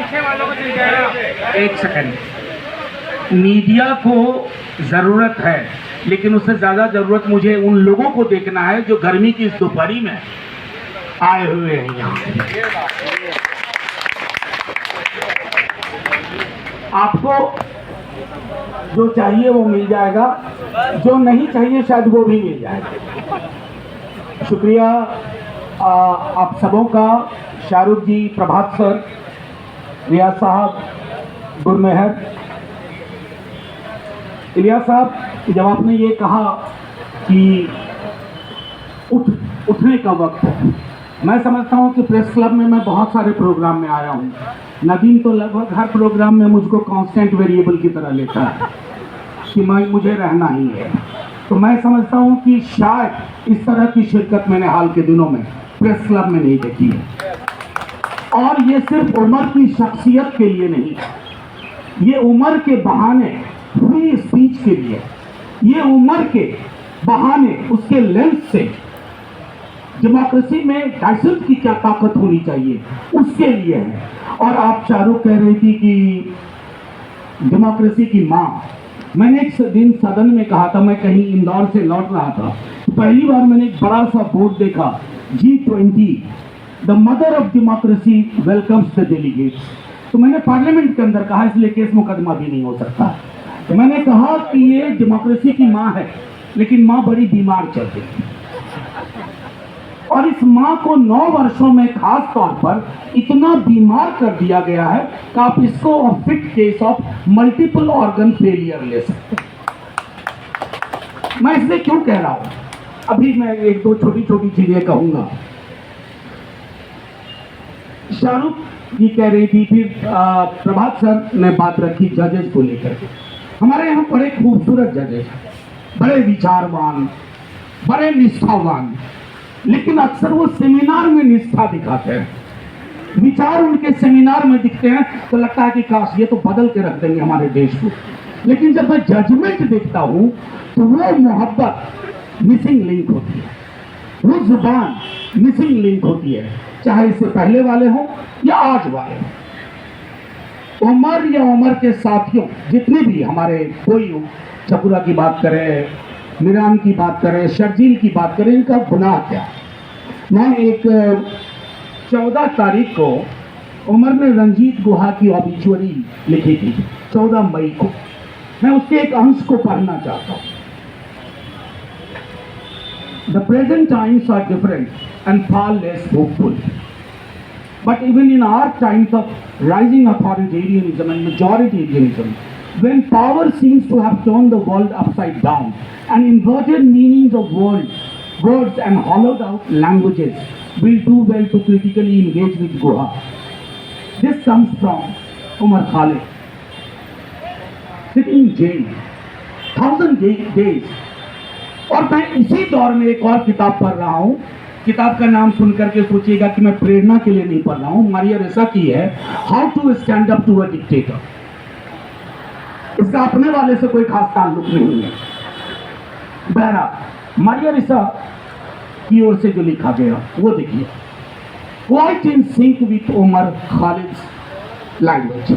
एक second, media को जरूरत है, लेकिन उससे ज्यादा जरूरत मुझे उन लोगों को देखना है जो गर्मी की इस दोपहरी में आए हुए हैं यहाँ। आपको जो चाहिए वो मिल जाएगा, जो नहीं चाहिए शायद वो भी मिल जाएगा। शुक्रिया आप सबों का, शाहरुख जी, प्रभात सर, रियाज साहब, गुरमेहर। इलियास साहब, जब आपने ये कहा कि उठने का वक्त है, मैं समझता हूँ कि प्रेस क्लब में मैं बहुत सारे प्रोग्राम में आया हूँ। नदीम तो लगभग हर प्रोग्राम में मुझको कांस्टेंट वेरिएबल की तरह लेता है कि मुझे रहना ही है। तो मैं समझता हूँ कि शायद इस तरह की शिरकत मैंने हाल के दिनों में प्रेस क्लब में नहीं देखी है। और ये सिर्फ उमर की शख्सियत के लिए नहीं, ये उमर के बहाने फ्री स्पीच के लिए, ये उमर के बहाने उसके लेंस से डेमोक्रेसी में डायसेंट की क्या ताकत होनी चाहिए उसके लिए है। और आप शाहरुख कह रही थी कि डेमोक्रेसी की माँ, मैंने एक दिन सदन में कहा था, मैं कहीं इंदौर से लौट रहा था, तो पहली बार मैंने एक बड़ा सा बोर्ड देखा, G20 the mother of democracy welcomes the delegates. तो मैंने पार्लियामेंट के अंदर कहा, इसलिए केस मुकदमा भी नहीं हो सकता। तो मैंने कहा कि ये डेमोक्रेसी की माँ है, लेकिन माँ बड़ी बीमार चल रही है। और इस माँ को 9 वर्षों में खास तौर पर इतना बीमार कर दिया गया है कि आप इसको fit case of multiple organ failure ले सकते हैं। मैं इसलिए क्यों कह रहा हूं, अभी मैं एक दो छोटी छोटी चीजें कहूंगा। शाहरुख जी कह रही थी, फिर प्रभात सर ने बात रखी जजेस को लेकर। हमारे यहाँ बड़े खूबसूरत जजेस हैं, बड़े विचारवान, बड़े निष्ठावान, लेकिन अक्सर वो सेमिनार में निष्ठा दिखाते हैं। विचार उनके सेमिनार में दिखते हैं तो लगता है कि काश ये तो बदल के रख देंगे हमारे देश को। लेकिन जब मैं जजमेंट देखता हूं तो वो मोहब्बत मिसिंग लिंक होती है, वो जुबान मिसिंग लिंक होती है, चाहे इससे पहले वाले हों या आज वाले हों। उमर या उमर के साथियों जितने भी हमारे, कोई चपुरा की बात करें, मीरान की बात करें, शर्जील की बात करें, इनका गुनाह क्या। मैं एक 14 तारीख को उमर ने रंजीत गुहा की ऑबिचुअरी लिखी थी, 14 मई को। मैं उसके एक अंश को पढ़ना चाहता हूँ। The present times are different and far less hopeful. But even in our times of rising authoritarianism and majoritarianism, when power seems to have turned the world upside down and inverted meanings of words and hollowed out languages, we'll do well to critically engage with Guha. This comes from Umar Khalid, sitting in jail 1000 days. और मैं इसी दौर में एक और किताब पढ़ रहा हूँ। किताब का नाम सुनकर के सोचिएगा कि मैं प्रेरणा के लिए नहीं पढ़ रहा हूँ। मारिया रेसा की है, how to stand up to a dictator. इसका अपने वाले से कोई खास ताल्लुक नहीं है। बहरहाल मारिया रेसा की ओर से जो लिखा गया वो देखिए, quite in sync with Umar Khalid's language,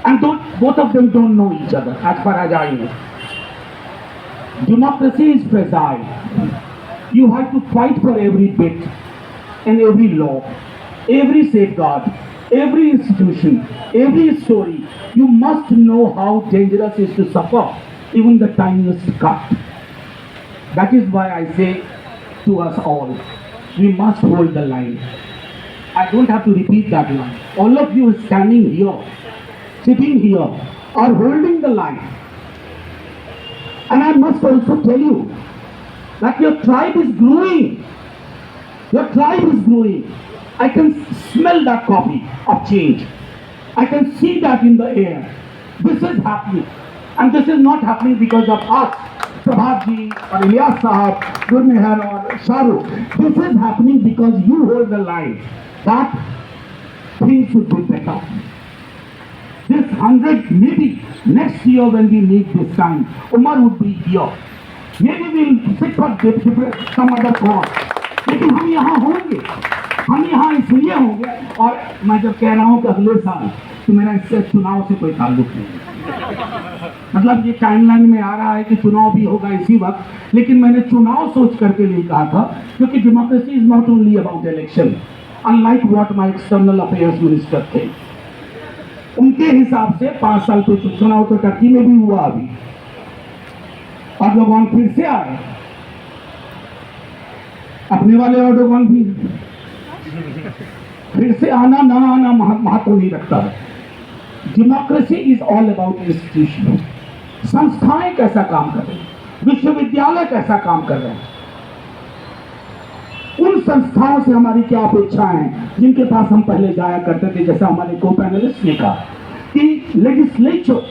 and both of them don't know each other as far as I know. Democracy is fragile. You have to fight for every bit and every law, every safeguard, every institution, every story. You must know how dangerous it is to suffer even the tiniest cut. That is why I say to us all, we must hold the line. I don't have to repeat that line. All of you standing here, sitting here, are holding the line. And I must also tell you that your tribe is growing. Your tribe is growing. I can smell that coffee of change. I can see that in the air. This is happening. And this is not happening because of us, Prabhat ji or Ilyas Sahab, Gurmeher or Shahrukh. This is happening because you hold the line that things should be better. This 100, maybe next year when we meet this time, Umar would be here. Maybe we'll sit for some other cause. लेकिन हम यहाँ होंगे हम यहाँ इसलिए होंगे, और मैं जब कह रहा हूँ कि अगले साल, तो मेरा इससे चुनाव से कोई ताल्लुक नहीं। मतलब ये टाइमलाइन में आ रहा है कि चुनाव भी होगा इसी वक्त, लेकिन मैंने चुनाव सोच करके नहीं कहा था, क्योंकि democracy is not only about election, unlike what my external affairs minister थे। उनके हिसाब से 5 साल तो चुनाव तो टर्की में भी हुआ अभी, एर्डोगान फिर से आए, अपने वाले एर्डोगान भी फिर से आना ना आना महत्व नहीं रखता है। Democracy is all about institution. संस्थाएं कैसा काम कर रही हैं, विश्वविद्यालय कैसा काम कर रहे हैं, उन संस्थाओं से हमारी क्या अपेक्षाएं हैं जिनके पास हम पहले जाया करते थे। जैसा हमारे को पैनलिस्ट ने कहा कि लेजिस्लेचर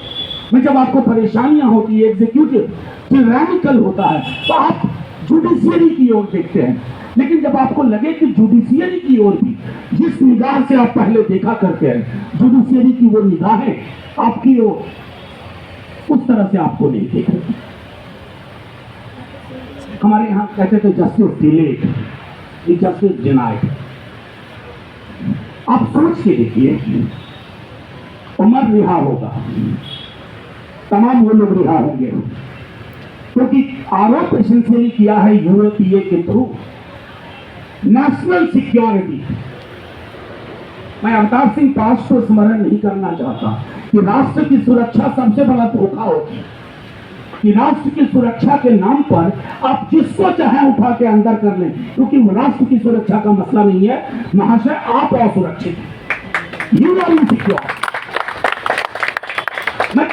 में जब आपको परेशानियां होती है, एग्जीक्यूटिव टिरैनिकल होता है, तो आप जुडिशियरी की ओर देखते हैं। लेकिन जब आपको लगे कि जुडिशियरी की ओर भी जिस निगाह से आप पहले देखा करते हैं, जुडिशियरी की वो निगाहें आपकी ओर उस तरह से आपको नहीं देख रही। हमारे यहाँ कहते थे जस्टिस डिलेड, जस्टिस डिनाइड। आप सोच के देखिए, उमर रिहा होगा, तमाम वो लोग रिहा होंगे क्योंकि आरोप एसेंशियली किया है यूएपीए के थ्रू नेशनल सिक्योरिटी। मैं अवतार सिंह पास को स्मरण नहीं करना चाहता कि राष्ट्र की सुरक्षा सबसे बड़ा धोखा होती है, कि राष्ट्र की सुरक्षा के नाम पर आप जिसको चाहे उठा के अंदर कर लें, क्योंकि राष्ट्र की सुरक्षा का मसला नहीं है महाशय, आप असुरक्षित हैं, यू आर इनसिक्योर। मैं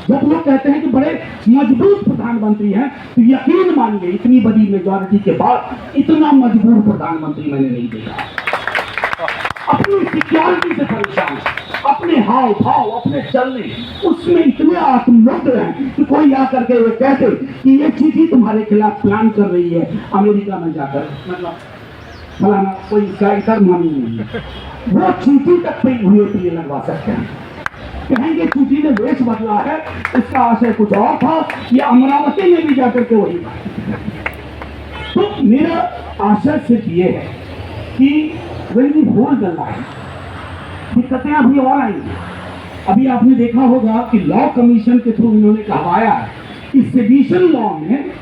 जब लोग कहते हैं कि बड़े मजबूत प्रधानमंत्री हैं, तो यकीन मानिए इतनी बड़ी मेजॉरिटी के बाद इतना मजबूत प्रधानमंत्री मैंने नहीं देखा। अपनी सिक्योरिटी से परेशान, अपने हाव भाव, अपने चलने, उसमें इतने आत्मनिर्भर हैं कि कोई आकर के ये कहते कि ये चीज़ तुम्हारे खिलाफ प्लान कर रही है अमेरिका में जाकर, मतलब फलाना कोई इसका मानी नहीं है, वो चीटी तक पे हुए लगवा सकते हैं। कहेंगे चूटी ने वेश बदला है, इसका आशय कुछ और था, ये अमरावती में भी जाकर के वही बात। तो मेरा आशय सिर्फ ये है कि वही भूल गया है, दिक्कतें अभी और आएंगी। अभी आपने देखा होगा कि लॉ कमीशन के थ्रू इन्होंने कहवाया है कि सेडिशन लॉ में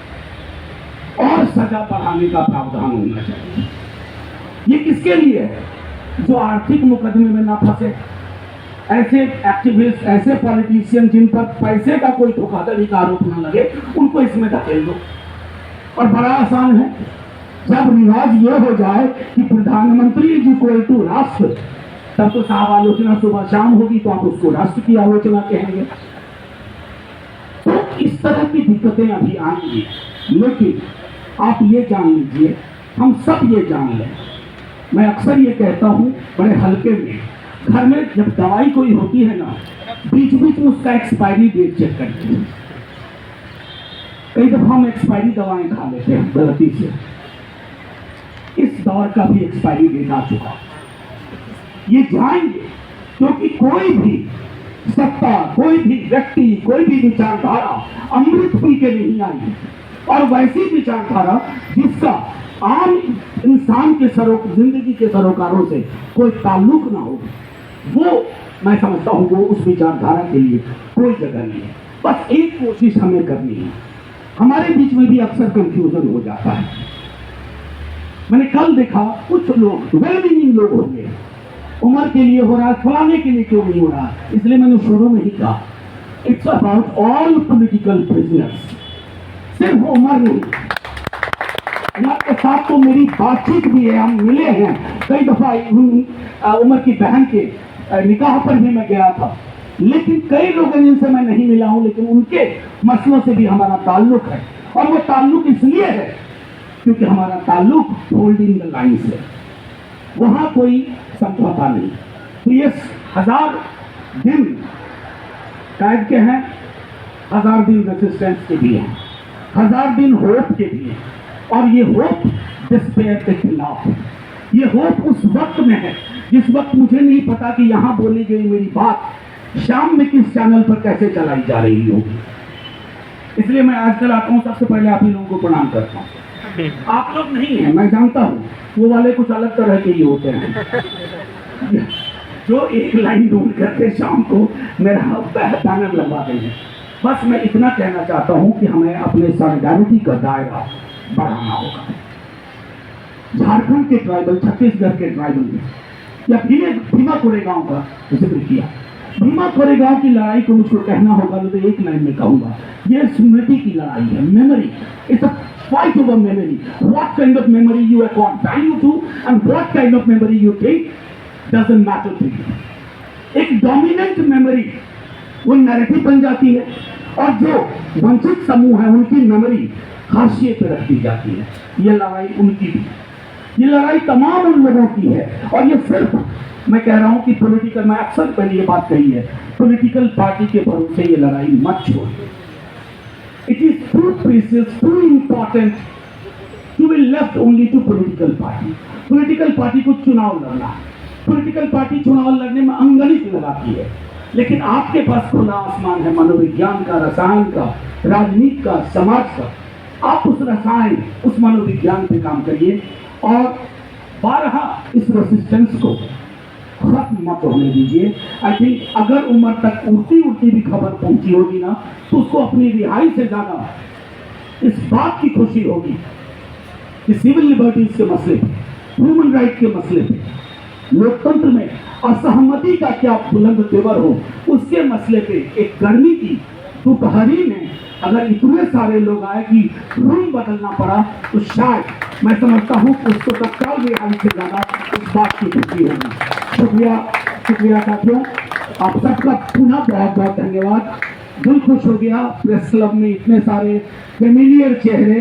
और सजा बढ़ाने का प्रावधान होना चाहिए। ये किसके लिए है? जो आर्थिक मुकदमे में ना फंसे, ऐसे एक्टिविस्ट, ऐसे पॉलिटिशियन जिन पर पैसे का कोई धोखाधड़ी का आरोप न लगे, उनको इसमें धकेल दो। और बड़ा आसान है, जब रिवाज ये हो जाए कि प्रधानमंत्री इज इक्वल टू राष्ट्र, तब तो साहब आलोचना सुबह शाम होगी, तो आप उसको राष्ट्र की आलोचना कहेंगे। तो इस तरह की दिक्कतें अभी आएंगी, लेकिन आप ये जान लीजिए, हम सब ये जान लें, मैं अक्सर ये कहता हूँ बड़े हल्के में, घर में जब दवाई कोई होती है ना, बीच बीच में उसका एक्सपायरी डेट चेक करते हैं। कई दफा हम एक्सपायरी दवाएं खा लेते हैं गलती से, इस दौर का भी एक्सपायरी डेट आ चुका। ये जाएंगे क्योंकि कोई भी सत्ता, कोई भी व्यक्ति, कोई भी विचारधारा अमृत पी के नहीं आई, और वैसी विचारधारा जिसका आम इंसान के जिंदगी के सरोकारों से कोई ताल्लुक ना हो, वो मैं समझता हूँ वो उस विचारधारा के लिए कोई जगह नहीं है। बस एक कोशिश हमें करनी है। हमारे बीच में भी अक्सर कंफ्यूजन हो जाता है। मैंने कल देखा कुछ लोग, वेल मीनिंग लोग होंगे, उम्र के लिए हो रहा, फलाने के लिए क्यों नहीं हो रहा, इसलिए मैंने शुरू में ही कहा it's about all political prisoners, सिर्फ उम्र नहीं। उमर के साथ तो मेरी बातचीत भी है, हम मिले हैं कई दफा, उमर की बहन के निकाह पर भी मैं गया था, लेकिन कई लोग जिनसे मैं नहीं मिला हूं, लेकिन उनके मसलों से भी हमारा ताल्लुक है। और वो ताल्लुक इसलिए है क्योंकि हमारा ताल्लुक होल्डिंग द लाइन से, वहां कोई समझौता नहीं। तो ये 1000 दिन कैद के हैं, 1000 दिन रेसिस्टेंस के भी हैं, 1000 दिन होप के भी हैं। और ये होप डिस्पेयर के खिलाफ है। ये होप उस वक्त में है जिस वक्त मुझे नहीं पता कि यहाँ बोली गई मेरी बात शाम में किस चैनल पर कैसे चलाई जा रही होगी। इसलिए मैं आजकल आता हूँ, सबसे पहले आप ही लोगों को प्रणाम करता हूँ। आप लोग नहीं हैं, मैं जानता हूँ, वो वाले कुछ अलग तरह के ही होते हैं जो एक लाइन ढूंढ करके शाम को मेरा बैनर लगवा देंगे। बस मैं इतना कहना चाहता हूँ कि हमें अपने सॉलिडारिटी का दायरा बढ़ाना होगा। झारखंड के ट्राइबल, छत्तीसगढ़ के ट्राइबल या भीमा कोरेगांव का जिक्र किया। भीमा कोरेगांव की लड़ाई को मुझको कहना होगा तो एक लाइन में कहूंगा, ये स्मृति की लड़ाई है, memory. It's a fight over memory. What kind of memory you accord value to and what kind of memory you think doesn't matter to you. एक dominant memory वो नैरेटिव बन जाती है और जो वंचित समूह है उनकी मेमोरी हाशिए पे रख दी जाती है। ये लड़ाई उनकी भी, ये लड़ाई तमाम उन लोगों की है। और ये सिर्फ मैं कह रहा हूं कि पॉलिटिकल, मैं अक्सर पहले ये बात कही है, पॉलिटिकल पार्टी के भरोसे ये लड़ाई मत छोड़िए। It is too precious, too important to be left only to political party. Political party को चुनाव लड़ना है, पॉलिटिकल पार्टी चुनाव लड़ने में अंगणित लगाती है, लेकिन आपके पास खुला आसमान है मनोविज्ञान का, रसायन का, राजनीति का, समाज का। आप उस रसायन, उस मनोविज्ञान पे काम करिए और बारहा इस रेसिस्टेंस को खत्म मत होने दीजिए। आई थिंक अगर उम्र तक उड़ती उड़ती भी खबर पहुंची होगी ना, तो उसको अपनी रिहाई से ज्यादा इस बात की खुशी होगी कि सिविल लिबर्टीज के मसले पे, ह्यूमन राइट के मसले पे, लोकतंत्र में असहमति का क्या बुलंद तेवर हो, उसके मसले पे एक गर्मी की दोपहरी में अगर इतने सारे लोग आए कि रूम बदलना पड़ा, तो शायद मैं समझता हूँ उसको तत्काल रिहाई से ज्यादा उस बात की खुशी होगी। शुक्रिया, शुक्रिया साथियों, आप सबका पुनः बहुत बहुत धन्यवाद। दिल खुश हो गया, प्रेस क्लब में इतने सारे फेमिलियर चेहरे